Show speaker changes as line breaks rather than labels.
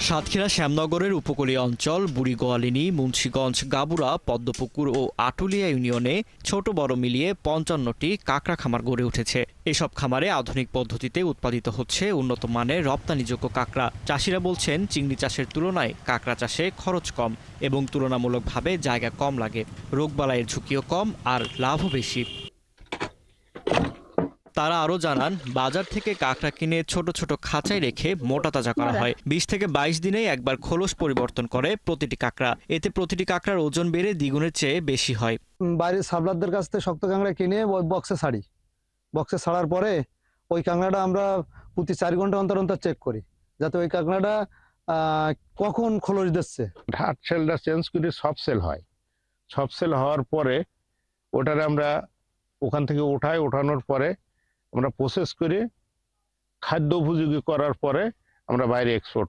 সাতক্ষীরা শ্যামনগরের উপকূলীয় অঞ্চল বুড়িগোয়ালিনী, মুন্সিগঞ্জ, গাবুরা, পদ্মপুকুর ও আটুলিয়া ইউনিয়নে ছোট বড় মিলিয়ে ৫৫টি কাঁকড়া খামার গড়ে উঠেছে। এসব খামারে আধুনিক পদ্ধতিতে উৎপাদিত হচ্ছে উন্নত মানের রপ্তানিযোগ্য কাঁকড়া। চাষিরা বলছেন, চিংড়ি চাষের তুলনায় কাঁকড়া চাষে খরচ কম এবং তুলনামূলকভাবে জায়গা কম লাগে, রোগবালাইয়ের ঝুঁকিও কম আর লাভও বেশি। তারা আরও জানান, বাজার থেকে কাঁকড়া কিনে ছোট ছোট খাঁচায় রেখে মোটা তাজা করা হয়। ২০ থেকে ২২ দিনেই একবার খোলস পরিবর্তন করে প্রতিটি কাঁকড়া। এতে প্রতিটি কাঁকড়ার ওজন বেড়ে দ্বিগুণের চেয়ে বেশি হয়।
বাইরের সাপ্লারদের কাছ থেকে শক্ত কাঁকড়া কিনে ওই বক্সে ছাড়ি। বক্সে ছাড়ার পরে ওই কাঁকড়াটা আমরা প্রতি 4 ঘন্টা অন্তর অন্তর চেক করি, যাতে ওই কাঁকড়াটা কখন খোলস দিচ্ছে।
হার্ড সেলটা চেঞ্জ করে সফট সেল হয়। সফট সেল হওয়ার পরে ওটারে আমরা ওখান থেকে ওঠানোর পরে আমরা প্রসেস করে খাদ্য উপযোগী করার পরে আমরা বাইরে এক্সপোর্ট